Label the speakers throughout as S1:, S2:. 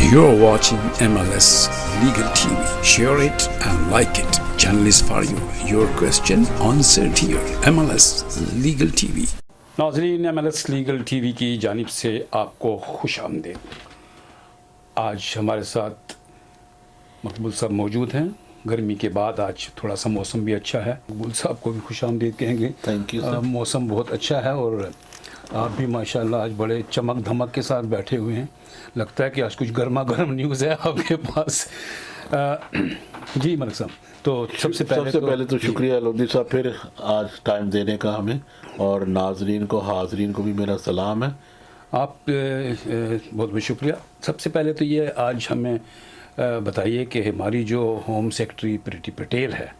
S1: You're watching MLS Legal TV. Share it and like it. Channel is for you. Your question answered here. MLS Legal TV. नाज़रीन, MLS legal TV की जानिब से आपको खुश आमदीद। आज हमारे साथ मकबूल साहब मौजूद हैं। गर्मी के बाद आज थोड़ा सा मौसम भी अच्छा है। मकबूल साहब को भी खुश आमदीद कहेंगे।
S2: Thank you sir.
S1: मौसम बहुत अच्छा है और आप भी माशाल्लाह आज बड़े चमक धमक के साथ बैठे हुए हैं। लगता है कि आज कुछ गर्मा गर्म न्यूज़ है आपके पास। जी मलिक साहब, तो सबसे पहले तो
S2: शुक्रिया लोधी साहब फिर आज टाइम देने का हमें, और नाजरीन को हाजरीन को भी मेरा सलाम है।
S1: आप बहुत बहुत शुक्रिया। सबसे पहले तो ये आज हमें बताइए कि हमारी जो होम सेक्रेटरी प्रीति पटेल है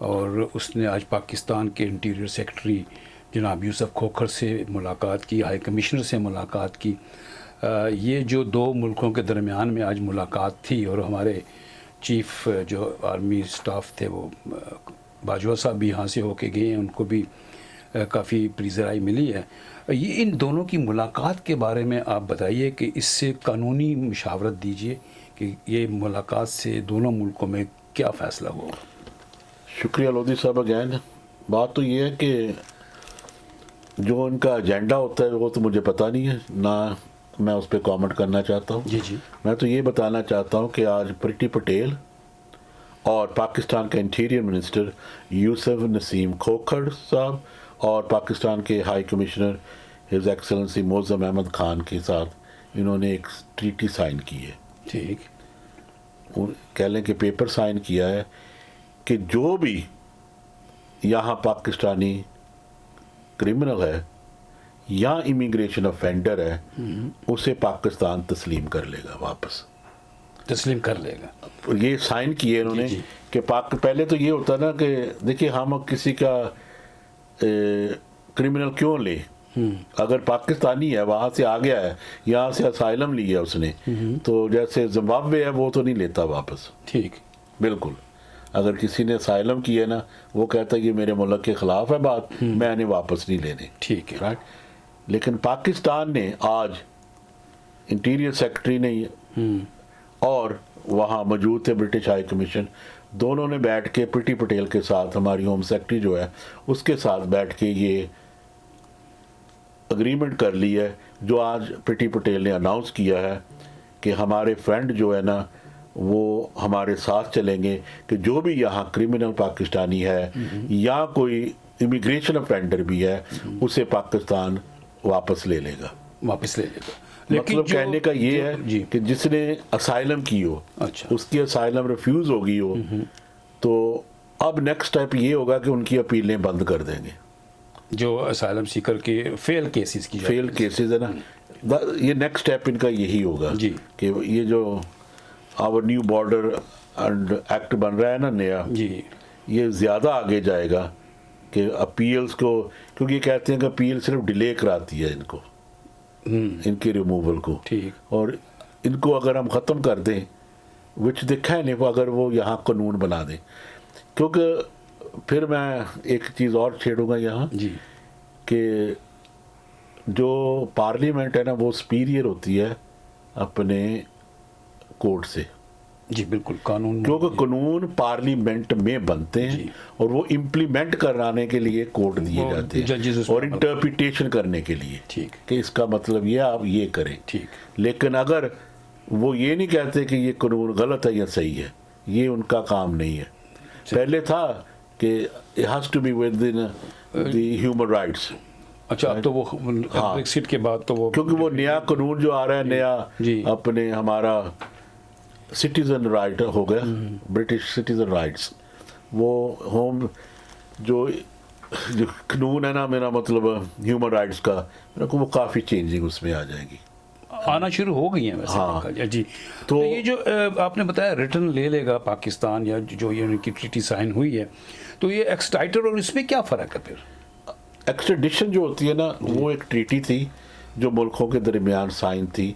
S1: और उसने आज पाकिस्तान के इंटीरियर सेक्रेटरी जनाब यूसुफ खोखर से मुलाकात की, हाई कमिश्नर से मुलाकात की। ये जो दो मुल्कों के दरमियान में आज मुलाकात थी और हमारे चीफ़ जो आर्मी स्टाफ थे वो बाजवा साहब भी यहाँ से होके गए हैं, उनको भी काफ़ी प्रीजराई मिली है। ये इन दोनों की मुलाकात के बारे में आप बताइए कि इससे कानूनी मशावरत दीजिए कि ये मुलाकात से दोनों मुल्कों में क्या फ़ैसला हुआ।
S2: शुक्रिया लोधी साहब अगैन। बात तो ये है कि जो उनका एजेंडा होता है वो तो मुझे पता नहीं है, ना मैं उस पर कॉमेंट करना चाहता हूँ।
S1: जी।
S2: मैं तो ये बताना चाहता हूँ कि आज प्रीति पटेल और पाकिस्तान के इंटीरियर मिनिस्टर यूसुफ नसीम खोखर साहब और पाकिस्तान के high commissioner his excellency Moazzam Ahmed Khan के साथ इन्होंने एक ट्रीटी साइन की है।
S1: ठीक,
S2: कह लें कि पेपर साइन किया है कि जो भी यहाँ पाकिस्तानी क्रिमिनल है या इमिग्रेशन ऑफेंडर है उसे पाकिस्तान तस्लीम कर लेगा, वापस
S1: तस्लीम कर लेगा।
S2: ये साइन किए इन्होंने कि पहले तो ये होता ना कि देखिए हम किसी का क्रिमिनल क्यों ले, अगर पाकिस्तानी है वहाँ से आ गया है, यहाँ से असाइलम लिया उसने, तो जैसे जिम्बाब्वे है वो तो नहीं लेता वापस।
S1: ठीक,
S2: बिल्कुल। अगर किसी ने असाइलम किया ना, वो कहता है कि मेरे मुल्क के ख़िलाफ़ है बात, मैंने वापस नहीं लेने।
S1: ठीक है,
S2: राइट। लेकिन पाकिस्तान ने आज इंटीरियर सेक्रेटरी ने और वहाँ मौजूद थे ब्रिटिश हाई कमीशन, दोनों ने बैठ के प्रीति पटेल के साथ, हमारी होम सेक्रेटरी जो है उसके साथ बैठ के ये अग्रीमेंट कर ली है, जो आज प्रीति पटेल ने अनाउंस किया है कि हमारे फ्रेंड जो है ना वो हमारे साथ चलेंगे कि जो भी यहाँ क्रिमिनल पाकिस्तानी है या कोई इमिग्रेशन ऑफेंडर भी है उसे पाकिस्तान वापस ले लेगा।
S1: लेकिन
S2: मतलब कहने का ये है कि जिसने असाइलम की हो,
S1: अच्छा,
S2: उसकी असाइलम रिफ्यूज हो गई हो, तो अब नेक्स्ट स्टेप ये होगा कि उनकी अपीलें बंद कर देंगे।
S1: जो असाइलम सीकर के फेल केसेस
S2: है ना, ये नेक्स्ट स्टेप इनका यही होगा
S1: जी
S2: कि ये जो our new border and act बन रहा है ना नया
S1: जी, ये
S2: ज़्यादा आगे जाएगा कि अपील्स को, क्योंकि ये कहते हैं कि अपील सिर्फ डिले कराती है इनको, इनके रिमूवल को।
S1: ठीक,
S2: और इनको अगर हम ख़त्म कर दें, विच देखा है नहीं, अगर वो यहाँ कानून बना दें, क्योंकि फिर मैं एक चीज़ और छेड़ूंगा यहाँ
S1: जी
S2: कि जो पार्लियामेंट है ना वो सुपीरियर होती है अपने कोर्ट से।
S1: जी बिल्कुल, कानून,
S2: क्योंकि कानून पार्लियामेंट में बनते हैं और वो इम्प्लीमेंट कराने के लिए कोर्ट दिए जाते हैं और इंटरप्रिटेशन करने के लिए।
S1: ठीक,
S2: कि इसका मतलब ये आप ये करें।
S1: ठीक,
S2: लेकिन अगर वो ये नहीं कहते कि ये कानून गलत है या सही है, ये उनका काम नहीं है। पहले था कि it has to be within the human rights.
S1: अच्छा, अब तो वो ब्रेक्सिट के बाद तो वो, क्योंकि
S2: वो नया कानून जो आ रहा है नया अपने हमारा सिटीज़न राइट हो गया, ब्रिटिश सिटीज़न राइट्स, वो होम जो कानून है ना, मेरा मतलब ह्यूमन राइट्स का, मेरे को वो काफ़ी चेंजिंग उसमें आ जाएगी,
S1: आना शुरू हो गई हैं वैसे।
S2: हाँ
S1: जी। तो ये जो आपने बताया रिटर्न ले लेगा पाकिस्तान, या जो ये उनकी ट्रीटी साइन हुई है, तो ये एक्सट्राइटर और इसमें क्या फ़र्क है? फिर
S2: एक्सट्रेडिशन जो होती है ना, वो एक ट्रीटी थी जो मुल्कों के दरमियान साइन थी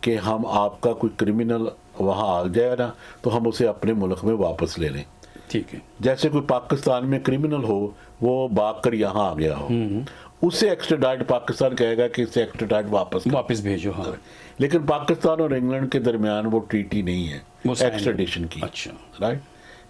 S2: कि हम आपका कोई क्रिमिनल वहाँ आ जाए ना तो हम उसे अपने मुल्क में वापस ले लें।
S1: ठीक है।
S2: जैसे कोई पाकिस्तान में क्रिमिनल हो, वो भाग कर यहाँ आ गया हो उसे एक्स्ट्राडाइट पाकिस्तान कहेगा कि इसे एक्स्ट्राडाइट वापस
S1: भेजो। हाँ,
S2: लेकिन पाकिस्तान और इंग्लैंड के दरमियान वो ट्रीटी नहीं है
S1: वो sign
S2: एक्स्ट्राडिशन की।
S1: अच्छा,
S2: राइट,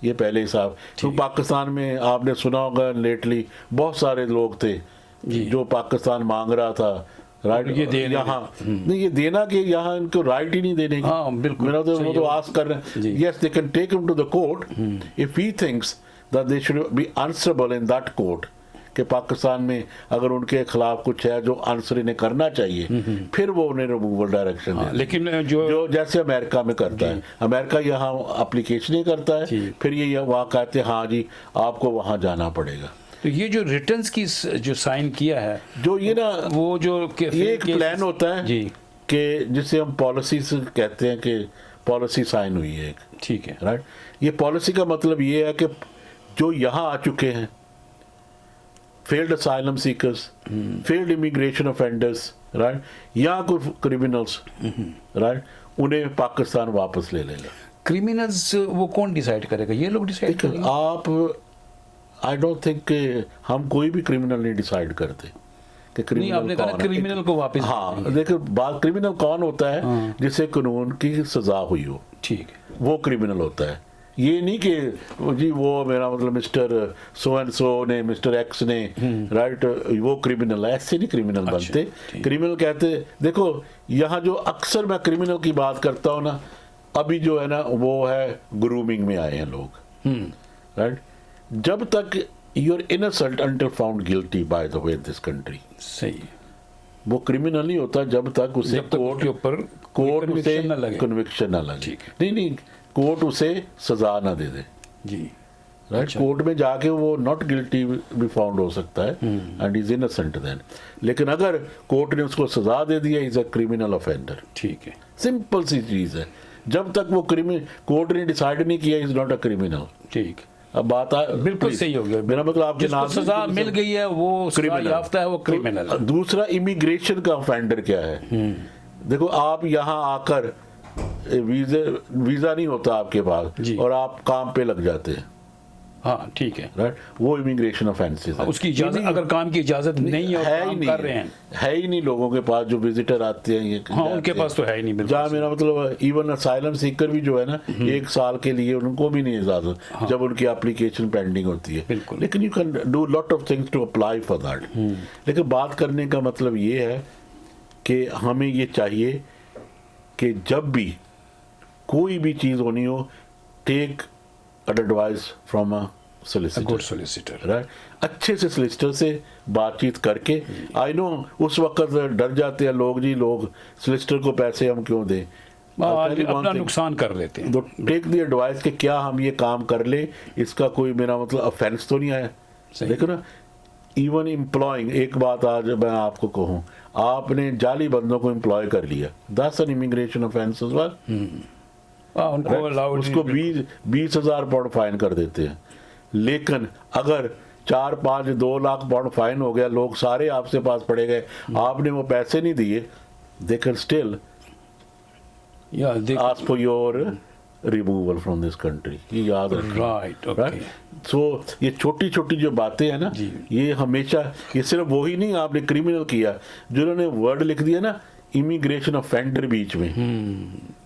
S2: ये पहले हिसाब। तो पाकिस्तान में आपने सुना होगा लेटली बहुत सारे लोग थे जो पाकिस्तान मांग रहा था, राइट,
S1: ये देने
S2: यहाँ नहीं, ये देना कि यहाँ इनको राइट ही नहीं देने की।
S1: हाँ, बिल्कुल,
S2: मेरा तो वो तो आस कर रहे हैं, yes they can take him to the court if he thinks that they should be answerable in that court, कि पाकिस्तान में अगर उनके खिलाफ कुछ है जो आंसर इन्हें करना चाहिए, फिर वो उन्हें रिमूवल डायरेक्शन
S1: हाँ,
S2: दे।
S1: लेकिन जो
S2: जैसे अमेरिका में करता है, अमेरिका यहाँ एप्लीकेशन ही करता है, फिर ये वहाँ कहते हैं हाँ जी आपको वहाँ जाना पड़ेगा।
S1: तो ये जो रिटर्न्स की जो साइन किया है,
S2: जो ये ना
S1: वो जो
S2: ये एक प्लान होता है
S1: जी,
S2: कि जिसे हम पॉलिसी कहते हैं कि पॉलिसी साइन हुई है एक,
S1: ठीक है,
S2: राइट। ये पॉलिसी का मतलब ये है कि जो यहाँ आ चुके हैं, failed asylum seekers, failed immigration offenders, right, या कोई क्रिमिनल्स, राइट, उन्हें पाकिस्तान वापस ले लेना।
S1: क्रिमिनल्स वो कौन डिसाइड करेगा? ये लोग डिसाइड करेंगे?
S2: आप आई डोंट थिंक हम कोई भी क्रिमिनल नहीं डिसाइड करते कि
S1: नहीं, आपने कहा
S2: कौन है।
S1: क्रिमिनल को वापस
S2: हाँ, देखो बात क्रिमिनल कौन होता है जिसे कानून की सजा हुई हो,
S1: ठीक है,
S2: वो क्रिमिनल होता है। ये नहीं कि जी वो मेरा मतलब मिस्टर सो एंड सो ने, मिस्टर एक्स ने, राइट, वो क्रिमिनल है, ऐसे नहीं क्रिमिनल बनते। क्रिमिनल कहते, देखो यहाँ जो अक्सर मैं क्रिमिनल की बात करता हूँ ना, अभी जो है ना वो है ग्रूमिंग में आए हैं लोग, राइट। जब तक you're innocent until found guilty by the way in this country,
S1: सही है,
S2: वो क्रिमिनल नहीं होता जब तक उसे कोर्ट
S1: के ऊपर
S2: कोर्ट उसे कन्विक्शन ना लगे। नहीं, कोर्ट उसे सजा ना दे दे
S1: जी,
S2: राइट। कोर्ट में जाके वो नॉट गिल्टी भी फाउंड हो सकता है एंड इज इनोसेंट देन, लेकिन अगर कोर्ट ने उसको सजा दे दिया इज अ क्रिमिनल ऑफेंडर।
S1: ठीक है,
S2: सिंपल सी चीज है, जब तक वो कोर्ट ने डिसाइड नहीं किया इज नॉट अ क्रिमिनल।
S1: ठीक,
S2: अब बात
S1: बिल्कुल सही हो गया।
S2: मेरा मतलब आपके
S1: नाम सजा मिल गई है वो क्रिमिनल याफ्ता है, वो क्रिमिनल।
S2: तो दूसरा इमिग्रेशन का ऑफेंडर क्या है? देखो आप यहाँ आकर वीजा नहीं होता आपके पास और आप काम पे लग जाते हैं,
S1: हाँ ठीक है,
S2: राइट, वो इमिग्रेशन ऑफेंसेस है।
S1: उसकी इजाजत, अगर काम की इजाजत नहीं है,
S2: है ही नहीं,
S1: कर रहे हैं,
S2: है ही नहीं लोगों के पास जो विजिटर आते हैं ये,
S1: हाँ उनके पास तो है ही नहीं।
S2: जहाँ मेरा मतलब इवन असाइलम सीकर भी जो है ना 1 साल के लिए उनको भी नहीं इजाजत, जब उनकी एप्लीकेशन पेंडिंग होती है। लेकिन you can do lot of things to apply for that. लेकिन बात करने का मतलब ये है कि हमें ये चाहिए कि जब भी कोई भी चीज़ होनी हो, take advice from a
S1: solicitor,
S2: right. अच्छे से सोलिसिटर से बातचीत करके, आई नो उस वक्त डर जाते हैं लोग, जी लोग सोलिसिटर को पैसे हम क्यों दें,
S1: अपना नुकसान कर लेते हैं।
S2: तो टेक द एडवाइस कि क्या हम ये काम कर ले, इसका कोई मेरा मतलब ऑफेंस तो नहीं आया। देखो ना, इवन एम्प्लॉइंग, एक बात आज मैं आपको कहूँ, आपने जाली बंदों को एम्प्लॉय कर लिया, that's an immigration offence as well. उसको 20,000 पाउंड फाइन कर देते हैं। लेकिन अगर 4-5 2 लाख पाउंड फाइन हो गया, लोग सारे आपसे पास पड़े गए, आपने वो पैसे नहीं दिए, they can still ask for your removal from this country. ये याद रखें, राइट। सो ये छोटी छोटी जो बातें हैं ना, ये हमेशा, ये सिर्फ वही नहीं आपने क्रिमिनल किया, जिन्होंने वर्ड लिख दिया ना इमिग्रेशन ऑफेंडर बीच में,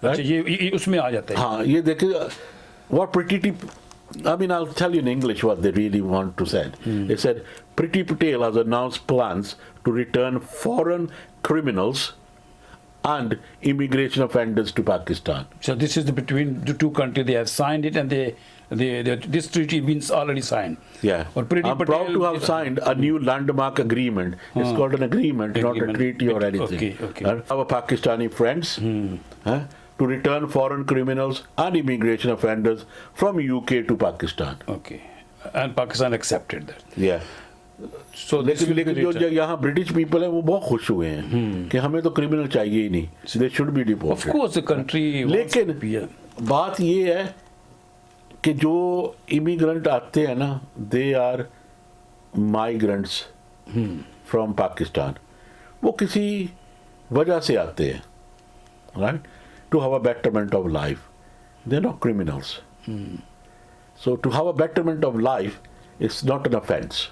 S1: अच्छा, ये उसमें आ जाता है।
S2: हाँ, ये देखिए what pretty, I mean, I'll tell you in English what they really want to say. They said, Priti Patel has announced plans to return foreign criminals and immigration offenders to Pakistan.
S1: So this is between the two countries. They have signed it, and this treaty means already signed.
S2: Yeah. I'm proud to have signed a new landmark agreement. It's called an agreement, not a treaty or anything.
S1: Okay.
S2: Our Pakistani friends, to return foreign criminals and immigration offenders from UK to Pakistan.
S1: Okay. And Pakistan accepted that.
S2: Yeah. So लेकिन जो यहाँ British people है वो बहुत खुश हुए हैं कि हमें तो क्रिमिनल चाहिए ही नहीं, दे should B deported.
S1: Of course the country
S2: लेकिन बात ये है कि जो इमिग्रेंट आते हैं ना, they are migrants from Pakistan, वो किसी वजह से आते हैं, right, to have a betterment of life. They're not criminals. So to have a betterment of life is not an offense.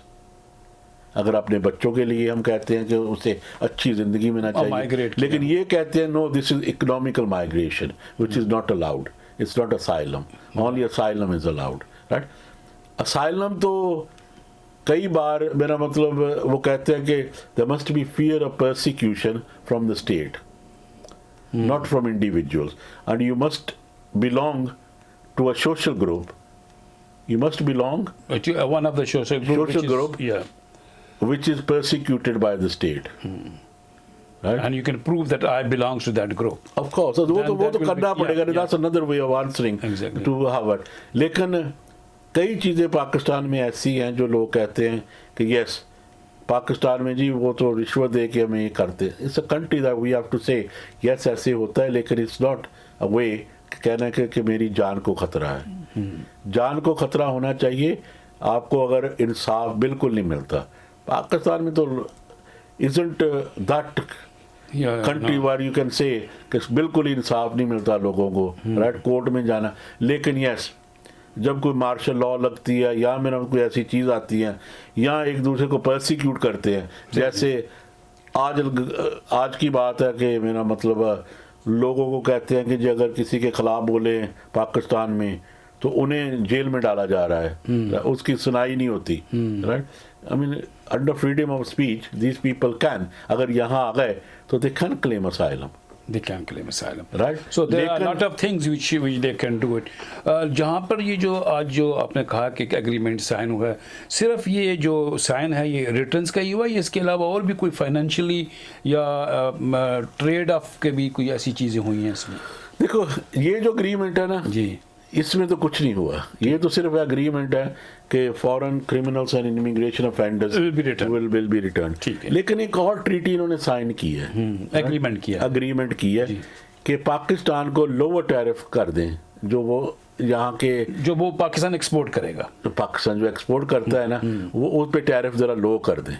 S2: अगर अपने बच्चों के लिए हम कहते हैं कि उसे अच्छी ज़िंदगी मिलना चाहिए,
S1: migrate
S2: लेकिन ये कहते हैं no this is economical migration which is not allowed, it's not asylum, only asylum is allowed, right. Asylum तो कई बार, मेरा मतलब वो कहते हैं कि there must be fear of persecution from the state, not from individuals, and you must belong to a social group. You must belong
S1: one of the social group,
S2: Social
S1: which is,
S2: group.
S1: yeah,
S2: which is persecuted by the state, right?
S1: and you can prove that I belong to that group.
S2: Of course, so वो
S1: Then
S2: तो
S1: that will
S2: करना
S1: be-
S2: पड़ेगा,
S1: yeah,
S2: that's another way of answering
S1: Exactly.
S2: to Harvard. लेकिन कई चीज़ें पाकिस्तान में ऐसी हैं जो लोग कहते हैं कि यस पाकिस्तान में जी वो तो रिश्वत दे के हमें ये करते हैं। It's a country that we have to say yes ऐसे होता है, लेकिन इट्स नॉट अ वे कहना कि मेरी जान को खतरा है। जान को खतरा होना चाहिए आपको अगर इंसाफ बिल्कुल नहीं मिलता। पाकिस्तान में तो isn't that
S1: Yeah,
S2: country
S1: no.
S2: War you can say कि बिल्कुल ही इंसाफ नहीं मिलता लोगों को, राइट, कोर्ट में जाना। लेकिन यस जब कोई मार्शल लॉ लगती है या मेरा कोई ऐसी चीज़ आती है या एक दूसरे को परसिक्यूट करते हैं, जैसे आज की बात है कि मेरा मतलब लोगों को कहते हैं कि जी अगर किसी के खिलाफ बोले पाकिस्तान में तो उन्हें जेल में डाला जा रहा है, उसकी सुनाई नहीं होती, right. I mean under freedom of speech these people can, अगर यहाँ आ गए तो they can claim asylum,
S1: They can claim asylum.
S2: Right.
S1: So there are a
S2: लेकिन-
S1: lot of things which they can do it. जहाँ पर ये जो आज जो आपने कहा कि एग्रीमेंट साइन हुआ है, सिर्फ ये जो साइन है ये रिटर्न्स का ही हुआ या इसके अलावा और भी कोई फाइनेंशियली या ट्रेड ऑफ के भी कोई ऐसी चीज़ें हुई हैं इसमें?
S2: देखो ये जो एग्रीमेंट है ना
S1: जी,
S2: इसमें तो कुछ नहीं हुआ, ये तो सिर्फ एग्रीमेंट है कि foreign criminals and immigration offenders
S1: Will be returned.
S2: Will be return.
S1: ठीक है।
S2: लेकिन एक और ट्रीटी इन्होंने साइन की है,
S1: एग्रीमेंट किया।
S2: एग्रीमेंट की है कि पाकिस्तान को लोअर टैरिफ कर दें, जो वो यहाँ के
S1: जो वो पाकिस्तान एक्सपोर्ट करेगा।
S2: पाकिस्तान जो एक्सपोर्ट करता है ना वो उस पे टैरिफ जरा लो कर दें,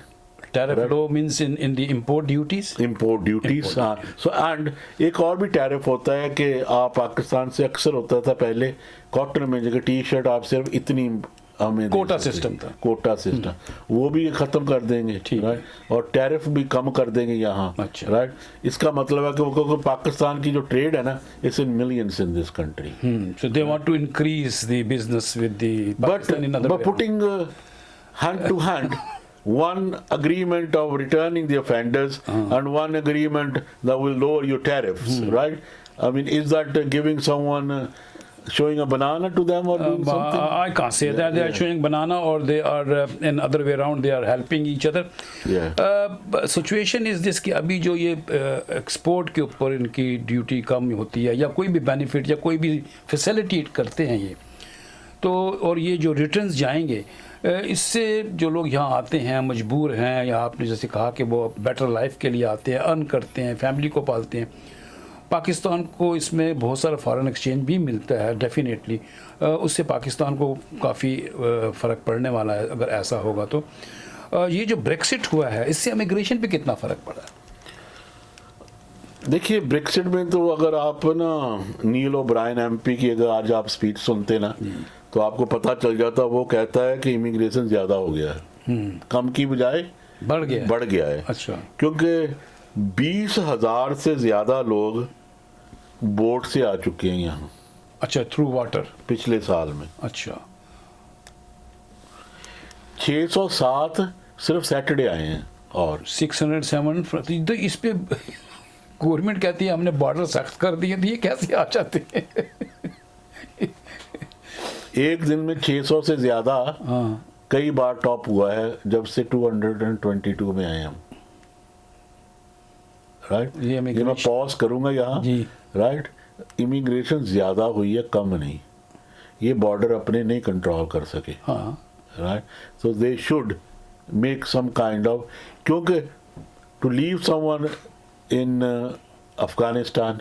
S1: tariff low means in the import duties.
S2: Import duties. हाँ, सो एंड एक और भी टैरिफ होता है कि आप पाकिस्तान से अक्सर होता था पहले कॉटन में जगह टी शर्ट आप सिर्फ इतनी हमें
S1: कोटा सिस्टम था।
S2: कोटा सिस्टम वो भी खत्म कर देंगे,
S1: ठीक है।
S2: राइट, और टैरिफ भी कम कर देंगे यहाँ,
S1: अच्छा।
S2: राइट। इसका मतलब है कि वो पाकिस्तान की जो ट्रेड है ना it's in millions in this country,
S1: So they want to increase the business with the Pakistan in other
S2: but
S1: way.
S2: putting hand to hand one agreement of returning the offenders and one agreement that will lower your tariffs, right? I mean, is that giving someone showing a banana to them or doing something?
S1: I can't say that they are
S2: yeah.
S1: showing banana or they are in other way around they are helping each other.
S2: Yeah.
S1: Situation is this कि अभी जो ये export के ऊपर इनकी duty कम होती है या कोई भी बेनिफिट या कोई भी फैसिलिटी करते हैं ये तो, और ये जो रिटर्न्स जाएंगे इससे जो लोग यहाँ आते हैं मजबूर हैं या आपने जैसे कहा कि वो बेटर लाइफ के लिए आते हैं, अर्न करते हैं, फैमिली को पालते हैं, पाकिस्तान को इसमें बहुत सारा फॉरेन एक्सचेंज भी मिलता है डेफिनेटली, उससे पाकिस्तान को काफ़ी फ़र्क पड़ने वाला है अगर ऐसा होगा तो। ये जो ब्रेक्सिट हुआ है इससे इमिग्रेशन पे कितना फ़र्क पड़ा है?
S2: देखिए ब्रेक्सिट में तो अगर आप ना नील ओब्रायन एमपी की अगर आज आप स्पीच सुनते ना तो आपको पता चल जाता, वो कहता है कि इमिग्रेशन ज़्यादा हो गया है, कम की बजाय
S1: बढ़ गया है?
S2: बढ़ गया है।
S1: अच्छा,
S2: क्योंकि 20,000 से ज़्यादा लोग बोट से आ चुके हैं यहाँ
S1: अच्छा, थ्रू वाटर
S2: पिछले साल में।
S1: अच्छा,
S2: 607 सिर्फ सैटरडे आए हैं और
S1: 607 तो इस पे गवर्नमेंट कहती है हमने बॉर्डर सख्त कर दिए, तो ये कैसे आ जाते हैं?
S2: एक दिन में 600 से ज़्यादा
S1: हाँ,
S2: कई बार टॉप हुआ है जब से 222 में आए हम, राइट।
S1: ये
S2: ये मैं
S1: immigration-
S2: पॉज करूंगा यहाँ,
S1: जी।
S2: राइट। इमिग्रेशन ज़्यादा हुई है, कम नहीं। ये बॉर्डर अपने नहीं कंट्रोल कर सके,
S1: हाँ,
S2: right. So they should make some kind of, क्योंकि to leave someone in Afghanistan,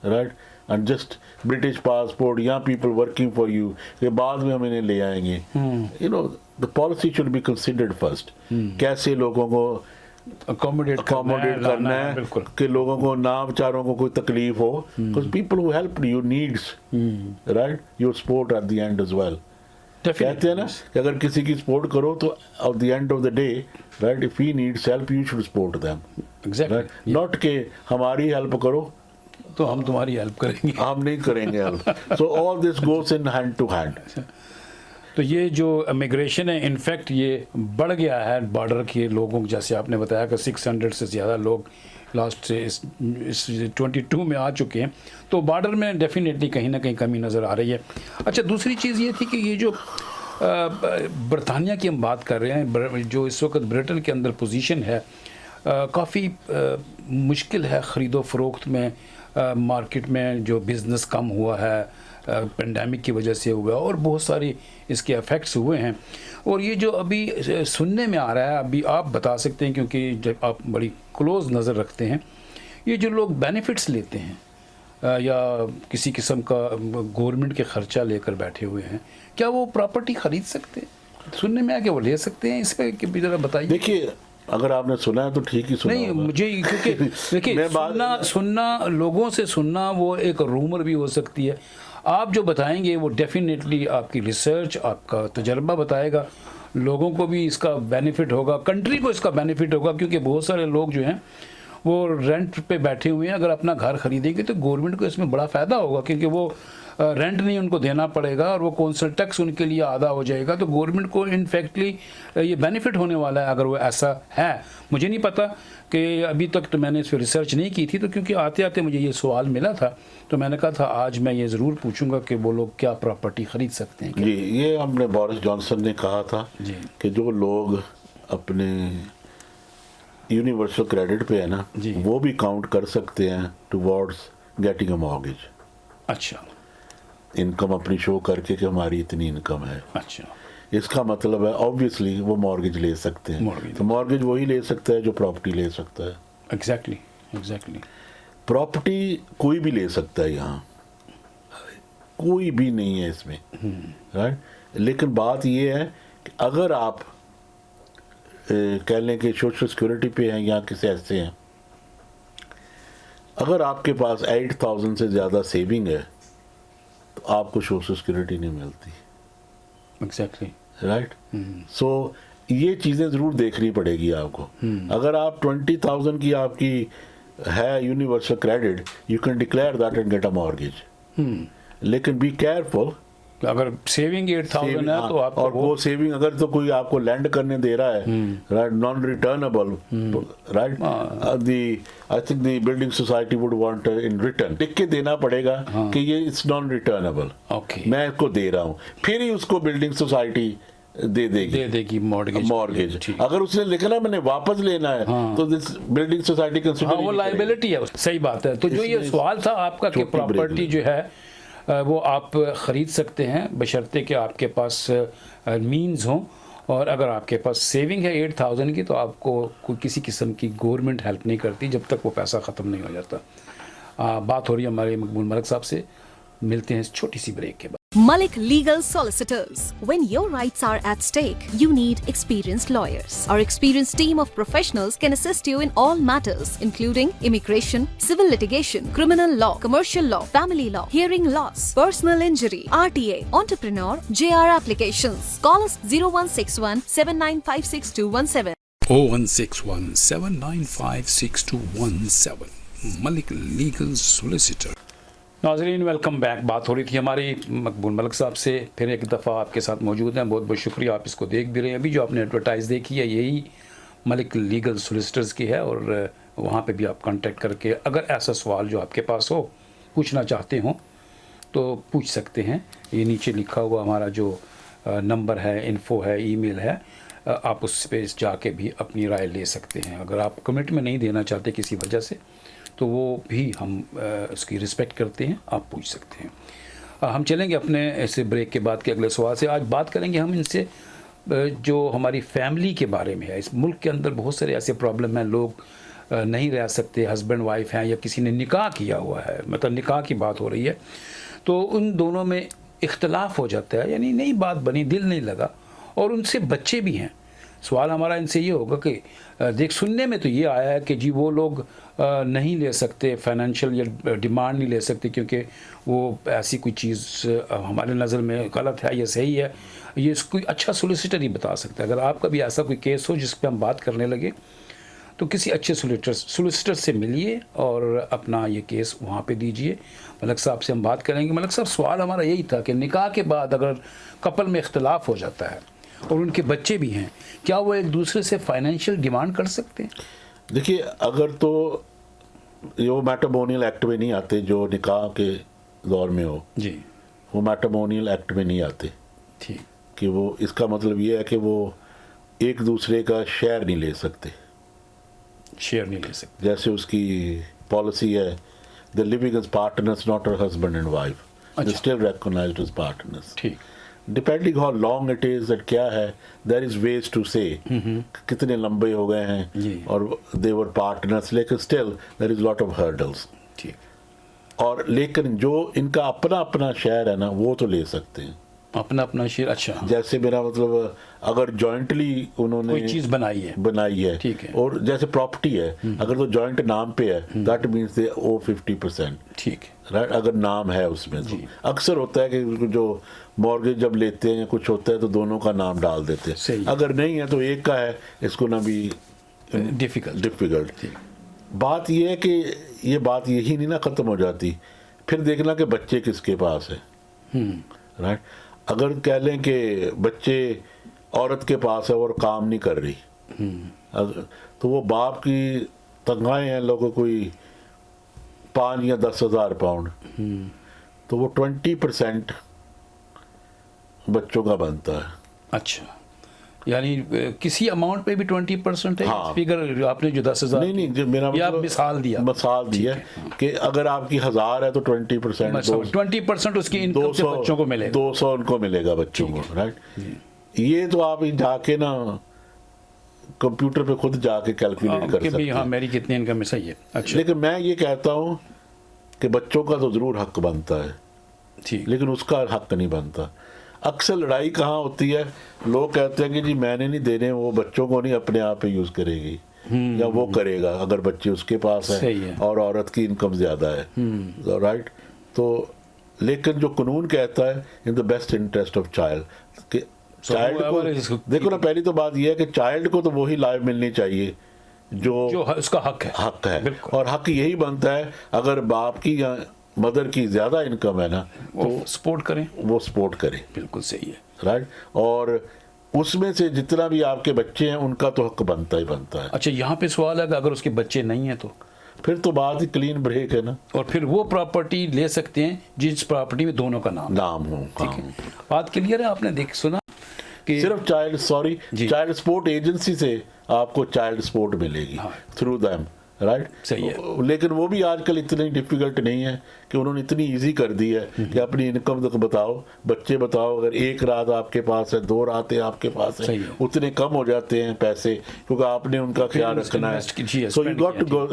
S2: right, and just British passport या पीपल वर्किंग फॉर यू के बाद में हम इन्हें ले आएंगे, you know the policy should be considered first. कैसे लोगों को
S1: अकोमोडेट
S2: करना है
S1: बिल्कुल।
S2: कि लोगों को ना बेचारों को कोई तकलीफ हो, because people who help you needs, right, your support at the end as well. कहते हैं ना कि अगर किसी की सपोर्ट करो तो eight the end of the day, right, if he needs help you should support them,
S1: exactly,
S2: not के हमारी हेल्प करो
S1: तो हम तुम्हारी हेल्प करेंगे,
S2: हम नहीं करेंगे help. So all this goes in hand to hand.
S1: तो ये जो इमिग्रेशन है इनफैक्ट ये बढ़ गया है बॉर्डर के लोगों को, जैसे आपने बताया कि 600 से ज़्यादा लोग लास्ट से इस 22 में आ चुके हैं, तो बॉर्डर में डेफिनेटली कहीं ना कहीं कमी नज़र आ रही है। अच्छा, दूसरी चीज़ ये थी कि ये जो बरतानिया की हम बात कर रहे हैं, जो इस वक्त ब्रिटेन के अंदर पोजीशन है, काफ़ी मुश्किल है ख़रीदो फरोख्त में, मार्केट में जो बिज़नेस कम हुआ है पेंडेमिक की वजह से हुआ, और बहुत सारी इसके इफ़ेक्ट्स हुए हैं। और ये जो अभी सुनने में आ रहा है, अभी आप बता सकते हैं क्योंकि जब आप बड़ी क्लोज़ नज़र रखते हैं, ये जो लोग बेनिफिट्स लेते हैं या किसी किस्म का गवर्नमेंट के ख़र्चा लेकर बैठे हुए हैं, क्या वो प्रॉपर्टी ख़रीद सकते हैं? सुनने में आया कि वो ले सकते हैं, इस पर भी ज़रा बताइए।
S2: देखिए, अगर आपने सुना है तो ठीक ही सुना
S1: नहीं,
S2: होगा।
S1: मुझे क्योंकि देखिए सुनना लोगों से सुनना वो एक रूमर भी हो सकती है, आप जो बताएंगे वो डेफिनेटली आपकी रिसर्च, आपका तजर्बा बताएगा, लोगों को भी इसका बेनिफिट होगा, कंट्री को इसका बेनिफिट होगा, क्योंकि बहुत सारे लोग जो हैं वो रेंट पे बैठे हुए हैं। अगर अपना घर खरीदेंगे तो गवर्नमेंट को इसमें बड़ा फ़ायदा होगा, क्योंकि वो रेंट नहीं उनको देना पड़ेगा और वो कौंसल टैक्स उनके लिए आधा हो जाएगा, तो गवर्नमेंट को इनफैक्टली ये बेनिफिट होने वाला है अगर वो ऐसा है। मुझे नहीं पता कि अभी तक तो मैंने इस पर रिसर्च नहीं की थी, तो क्योंकि आते आते मुझे ये सवाल मिला था तो मैंने कहा था आज मैं ये ज़रूर पूछूंगा कि वो लोग क्या प्रॉपर्टी ख़रीद सकते हैं।
S2: जी, ये हमने बोरिस जॉनसन ने कहा था कि जो लोग अपने यूनिवर्सल क्रेडिट पे है ना, वो भी काउंट कर सकते हैं टुवर्ड्स गेटिंग अ मॉर्गेज।
S1: अच्छा,
S2: इनकम अपनी शो करके कि हमारी इतनी इनकम है।
S1: अच्छा,
S2: इसका मतलब है ऑब्वियसली वो मॉर्गेज ले सकते हैं। तो मॉर्गेज वही ले सकता है जो प्रॉपर्टी ले सकता है।
S1: एग्जैक्टली।
S2: प्रॉपर्टी कोई भी ले सकता है, यहाँ कोई भी नहीं है इसमें, राइट। लेकिन बात ये है कि अगर आप कह लें कि सोशल सिक्योरिटी पे हैं या किसी ऐसे हैं, अगर आपके पास 8,000 से ज़्यादा सेविंग है तो आपको सोशल सिक्योरिटी नहीं मिलती।
S1: Exactly,
S2: right. सो ये चीज़ें ज़रूर देखनी पड़ेगी आपको। अगर आप 20,000 की आपकी है universal credit, you can declare that and get a mortgage. लेकिन बी केयरफुल,
S1: अगर सेविंग 8,000 है तो आपको,
S2: और वो सेविंग अगर तो कोई आपको लैंड करने दे रहा है, right, non returnable, right, I think the building society would want in return लिख के देना पड़ेगा कि ये इट्स नॉन रिटर्नेबल, मैं इसको दे रहा हूँ, फिर ही उसको बिल्डिंग सोसाइटी दे देगी मॉर्गेज। अगर उसने लिखा ना मैंने वापस लेना है, तो दिस बिल्डिंग सोसाइटी कंसीडर वो
S1: लायबिलिटी है। सही बात है। तो जो ये सवाल था आपका कि प्रॉपर्टी जो है वो आप ख़रीद सकते हैं बशर्ते कि आपके पास मीन्स हों, और अगर आपके पास सेविंग है 8,000 की तो आपको कोई किसी किस्म की गवर्नमेंट हेल्प नहीं करती जब तक वो पैसा ख़त्म नहीं हो जाता। बात हो रही है हमारे मकबूल मलिक साहब से। मिलते हैं इस छोटी सी ब्रेक के बाद।
S3: Malik Legal Solicitors. When your rights are at stake, you need experienced lawyers. Our experienced team of professionals can assist you in all matters, including immigration, civil litigation, criminal law, commercial law, family law, hearing loss, personal injury, RTA, entrepreneur, JR applications. Call us 0161 7956
S4: 0161 795 6217. Malik Legal Solicitor.
S1: नाज़रीन, welcome back. बात हो रही थी हमारी मकबूल मलिक साहब से, फिर एक दफ़ा आपके साथ मौजूद हैं। बहुत बहुत शुक्रिया, आप इसको देख भी रहे हैं। अभी जो आपने एडवर्टाइज़ देखी है यही मलिक लीगल सोलिसिटर्स की है, और वहाँ पे भी आप कांटेक्ट करके अगर ऐसा सवाल जो आपके पास हो, पूछना चाहते हो तो पूछ सकते हैं। ये नीचे लिखा हुआ हमारा जो नंबर है, इन्फो है, ईमेल है, आप उस पर जाके भी अपनी राय ले सकते हैं। अगर आप कमेंट में नहीं देना चाहते किसी वजह से तो वो भी हम उसकी रिस्पेक्ट करते हैं, आप पूछ सकते हैं। हम चलेंगे अपने ऐसे ब्रेक के बाद के अगले सवाल से। आज बात करेंगे हम इनसे जो हमारी फैमिली के बारे में है। इस मुल्क के अंदर बहुत सारे ऐसे प्रॉब्लम हैं, लोग नहीं रह सकते, हस्बैंड वाइफ हैं या किसी ने निकाह किया हुआ है, मतलब निकाह की बात हो रही है, तो उन दोनों में इख्तलाफ हो जाता है, यानी नई बात बनी, दिल नहीं लगा, और उनसे बच्चे भी हैं। सवाल हमारा इनसे ये होगा कि देख सुनने में तो ये आया है कि जी वो लोग नहीं ले सकते फाइनेंशियल या डिमांड नहीं ले सकते क्योंकि वो ऐसी कोई चीज़ हमारे नज़र में गलत है या सही है, ये कोई अच्छा सोलिसिटर ही बता सकता है। अगर आपका भी ऐसा कोई केस हो जिस पर हम बात करने लगे तो किसी अच्छे सोलिसिटर से मिलिए और अपना ये केस वहाँ पे दीजिए। मलक साहब से हम बात करेंगे। मलक साहब, सवाल हमारा यही था कि निकाह के बाद अगर कपल में इख्तलाफ हो जाता है और उनके बच्चे भी हैं, क्या वो एक दूसरे से फाइनेंशियल डिमांड कर सकते हैं?
S2: देखिए, अगर तो वो मैट्रिमोनियल एक्ट में नहीं आते जो निकाह के दौर में हो
S1: जी,
S2: वो मैट्रिमोनियल एक्ट में नहीं आते
S1: ठीक।
S2: कि वो, इसका मतलब ये है कि वो एक दूसरे का शेयर नहीं ले सकते।
S1: शेयर नहीं ले सकते।
S2: जैसे उसकी पॉलिसी है, the living as partners not a husband and wife, they
S1: अच्छा।
S2: Still recognised as partners.
S1: ठीक।
S2: Depending how long it is, that क्या है, देयर इज वेज टू से कितने लंबे हो गए हैं
S1: जी।
S2: और दे वर पार्टनर्स, लेकिन still there is lot of hurdles.
S1: ठीक।
S2: और लेकिन जो इनका अपना अपना शेयर है ना, वो तो ले सकते हैं
S1: अपना अपना शेयर। अच्छा,
S2: जैसे मेरा मतलब अगर जॉइंटली उन्होंने
S1: कोई चीज़ बनाई है। ठीक है।
S2: और जैसे प्रॉपर्टी है, अगर तो जॉइंट नाम पे है, दैट मीन्स दे ओ 50%।
S1: ठीक।
S2: राइट, अगर नाम है उसमें तो अक्सर होता है कि जो मॉर्गेज जब लेते हैं या कुछ होता है तो दोनों का नाम डाल देते हैं।
S1: सही।
S2: अगर नहीं है तो एक का है, इसको ना भी डिफिकल्ट। बात यह है कि ये बात यही नहीं ना ख़त्म हो जाती, फिर देखना कि बच्चे किसके पास है। राइट, अगर कह लें कि बच्चे औरत के पास है और काम नहीं कर रही, तो वो बाप की तनख्वाहें हैं लोगों कोई 5 या 10 हज़ार पाउंड, तो वो 20% बच्चों का बनता है।
S1: अच्छा, यानी किसी अमाउंट पे भी 20% है।
S2: हाँ।
S1: फिगर आपने जो 10,000
S2: नहीं, जो मेरा
S1: या
S2: मतलब
S1: मिसाल दिया
S2: है कि अगर आपकी 1000 है तो 20%,
S1: 20% उसकी इनकम से बच्चों को मिलेगा।
S2: 200 उनको मिलेगा बच्चों को। राइट, ये तो आप जाके ना कंप्यूटर पे खुद जाके कैलकुलेट कर सकते
S1: हाँ,
S2: हैं
S1: मेरी कितनी इनकम है, सही है। अच्छा,
S2: लेकिन मैं ये कहता हूँ कि बच्चों का तो जरूर हक बनता है,
S1: ठीक।
S2: लेकिन उसका हक नहीं बनता। अक्सर लड़ाई कहाँ होती है, लोग कहते हैं कि जी मैंने नहीं देने, वो बच्चों को नहीं अपने आप पे यूज करेगी या वो करेगा अगर बच्चे उसके पास है और औरत की इनकम ज्यादा है। राइट, तो लेकिन जो कानून कहता है in the best interest of child, कि चाइल्ड को देखो ना, पहली तो बात यह है कि चाइल्ड को तो वही लाइफ मिलनी चाहिए जो
S1: उसका हक है।
S2: और हक यही बनता है अगर बाप की या मदर की ज्यादा इनकम है ना तो
S1: सपोर्ट करें,
S2: वो सपोर्ट करें।
S1: बिल्कुल सही है।
S2: राइट, और उसमें से जितना भी आपके बच्चे हैं उनका तो हक बनता ही बनता है।
S1: अच्छा, यहाँ पे सवाल है कि अगर उसके बच्चे नहीं हैं तो
S2: फिर तो बात ही क्लीन ब्रेक है ना,
S1: और फिर वो प्रॉपर्टी ले सकते हैं जिस प्रॉपर्टी में दोनों का नाम
S2: हो।
S1: ठीक है, बात क्लियर है। आपने सुना कि
S2: सिर्फ चाइल्ड सपोर्ट एजेंसी से आपको चाइल्ड सपोर्ट मिलेगी थ्रू दैम। राइट,
S1: सही है।
S2: लेकिन वो भी आजकल इतनी डिफिकल्ट नहीं है कि उन्होंने इतनी इजी कर दी है कि अपनी इनकम तक बताओ, बच्चे बताओ, अगर एक रात आपके पास है, 2 रातें आपके पास है, उतने कम हो जाते हैं पैसे क्योंकि आपने उनका ख्याल रखना है। So you got to go.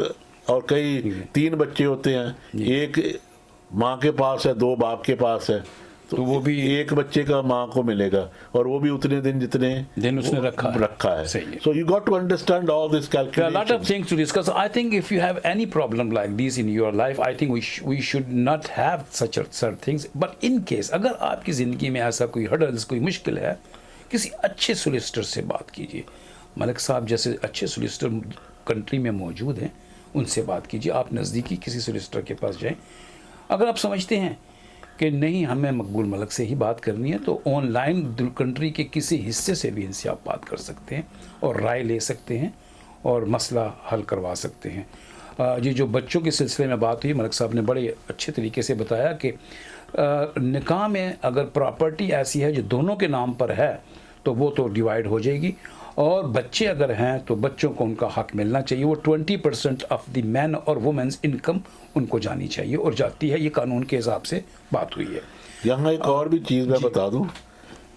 S2: और कई 3 बच्चे होते हैं, एक माँ के पास है, 2 बाप के पास है, तो वो भी एक बच्चे का माँ को मिलेगा और वो भी उतने दिन जितने
S1: दिन उसने रखा है।
S2: So you got to understand all this calculation.
S1: There are a lot of things to discuss. I think if you have any problem like this in your life, I think we should not have such things. But in case अगर आपकी ज़िंदगी में ऐसा कोई hurdles, कोई मुश्किल है, किसी अच्छे सोलिसिटर से बात कीजिए। मलिक साहब जैसे अच्छे सोलिसिटर कंट्री में मौजूद हैं, उनसे बात कीजिए। आप नज़दीकी किसी सोलिसिटर के पास जाएं। अगर आप समझते हैं कि नहीं हमें मकबूल मलिक से ही बात करनी है, तो ऑनलाइन कंट्री के किसी हिस्से से भी इनसे आप बात कर सकते हैं और राय ले सकते हैं और मसला हल करवा सकते हैं। ये जो बच्चों के सिलसिले में बात हुई, मलिक साहब ने बड़े अच्छे तरीके से बताया कि निकाह में अगर प्रॉपर्टी ऐसी है जो दोनों के नाम पर है तो वो तो डिवाइड हो जाएगी, और बच्चे अगर हैं तो बच्चों को उनका हक मिलना चाहिए। वो 20% ऑफ द मैन और वुमेन्स इनकम उनको जानी चाहिए और जाती है। ये कानून के हिसाब से बात हुई है।
S2: यहाँ एक और भी चीज़ मैं बता दूं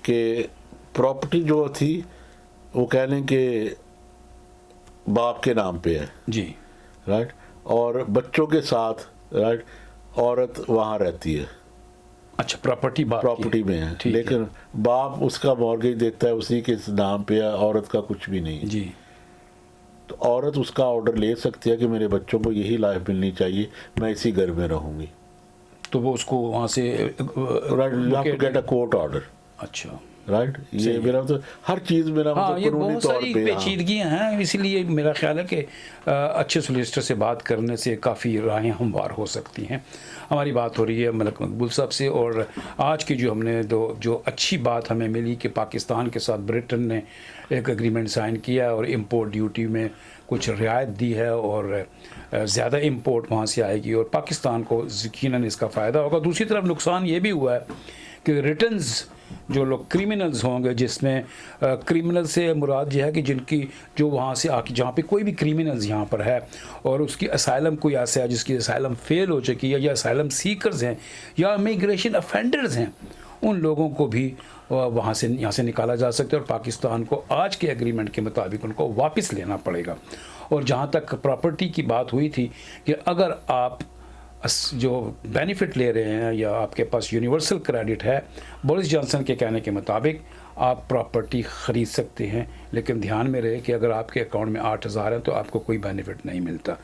S2: कि प्रॉपर्टी जो थी वो कह लें कि बाप के नाम पे है
S1: जी,
S2: राइट, और बच्चों के साथ, राइट, औरत वहाँ रहती है।
S1: अच्छा, प्रॉपर्टी बाप की
S2: प्रॉपर्टी में है,
S1: ठीक
S2: लेकिन बाप उसका मॉर्गेज देता है उसी के नाम पे है, औरत का कुछ भी नहीं है।
S1: जी।
S2: तो औरत उसका ऑर्डर ले सकती है कि मेरे बच्चों को यही लाइफ मिलनी चाहिए, मैं इसी घर में रहूंगी।
S1: तो वो उसको वहाँ से
S2: गेट अ कोर्ट ऑर्डर।
S1: अच्छा,
S2: राइट, ये मेरा तो हर चीज़ मेरा
S1: हाँ,
S2: मतलब
S1: ये
S2: कानूनी
S1: बहुत
S2: तौर
S1: सारी
S2: पे
S1: पेचीदगियाँ हैं, इसीलिए मेरा ख्याल है कि अच्छे सोलिसिटर से बात करने से काफ़ी राहें हमवार हो सकती हैं। हमारी बात हो रही है मलिक मकबूल साहब से, और आज की जो हमने जो अच्छी बात हमें मिली कि पाकिस्तान के साथ ब्रिटेन ने एक एग्रीमेंट साइन किया और इम्पोर्ट ड्यूटी में कुछ रियायत दी है और ज़्यादा इम्पोर्ट वहाँ से आएगी और पाकिस्तान को यकीनन इसका फ़ायदा होगा। दूसरी तरफ नुकसान ये भी हुआ है कि रिटर्न्स जो लोग क्रिमिनल्स होंगे, जिसमें क्रिमिनल से मुराद यह है कि जिनकी जो वहाँ से आके जहाँ पे कोई भी क्रिमिनल्स यहाँ पर है और उसकी असाइलम कोई ऐसा है जिसकी असाइलम फेल हो चुकी है, या असाइलम सीकर्स हैं या इमिग्रेशन अफेंडर्स हैं, उन लोगों को भी वहाँ से यहाँ से निकाला जा सकता है और पाकिस्तान को आज के एग्रीमेंट के मुताबिक उनको वापस लेना पड़ेगा। और जहाँ तक प्रॉपर्टी की बात हुई थी कि अगर आप जो बेनिफिट ले रहे हैं या आपके पास यूनिवर्सल क्रेडिट है, बोरिस जॉनसन के कहने के मुताबिक आप प्रॉपर्टी ख़रीद सकते हैं, लेकिन ध्यान में रहे कि अगर आपके अकाउंट में 8,000 है तो आपको कोई बेनिफिट नहीं मिलता।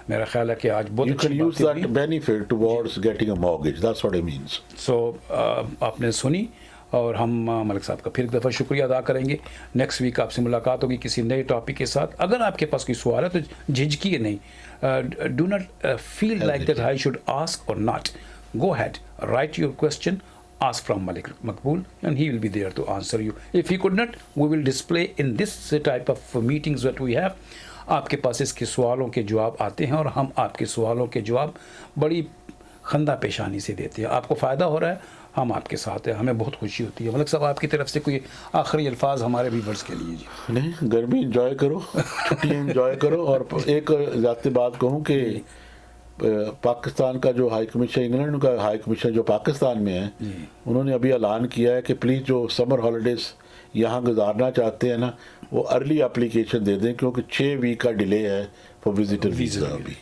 S1: मेरा ख्याल है कि आज बहुत
S2: You can use that benefit towards getting a mortgage. That's what it means.
S1: सो आपने सुनी और हम मलिक साहब का फिर एक दफ़ा शुक्रिया अदा करेंगे। नेक्स्ट वीक आपसे मुलाकात होगी किसी नए टॉपिक के साथ। अगर आपके पास कोई सवाल है तो झिझकिए नहीं, do not feel like that I should ask और not, go ahead, write your question, ask from Malik Makbul and he will be there to answer you. If he could not, we will display in this type of meetings that we have. आपके पास इसके सवालों के जवाब आते हैं और हम आपके सवालों के जवाब बड़ी खंदा पेशानी से देते हैं। आपको फ़ायदा हो रहा है, हम आपके साथ हैं, हमें बहुत खुशी होती है। मलिक साहब, आपकी तरफ से कोई आखिरी अल्फाज हमारे व्यूअर्स के लिए? जी
S2: नहीं, गर्मी इंजॉय करो, छुट्टियाँ इंजॉय करो। और एक ज़ाती बात कहूँ कि पाकिस्तान का जो हाई कमीशन, इंग्लैंड का हाई कमीशन जो पाकिस्तान में है, उन्होंने अभी ऐलान किया है कि प्लीज़ जो समर हॉलीडेज़ यहाँ गुजारना चाहते हैं ना, वो अर्ली एप्लीकेशन दे दें, क्योंकि 6 वीक का डिले है फॉर विजिटर वीज़ा अभी।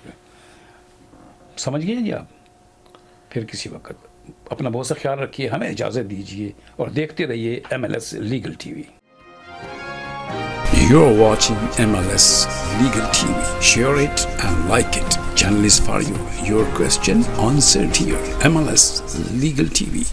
S1: समझ गए जी आप? फिर किसी वक्त अपना बहुत सा ख्याल रखिए, हमें इजाज़त दीजिए और देखते रहिए MLS legal TV।
S4: You're watching MLS Legal TV. Share it and like it. Channel is for you. Your question answered here. MLS Legal TV.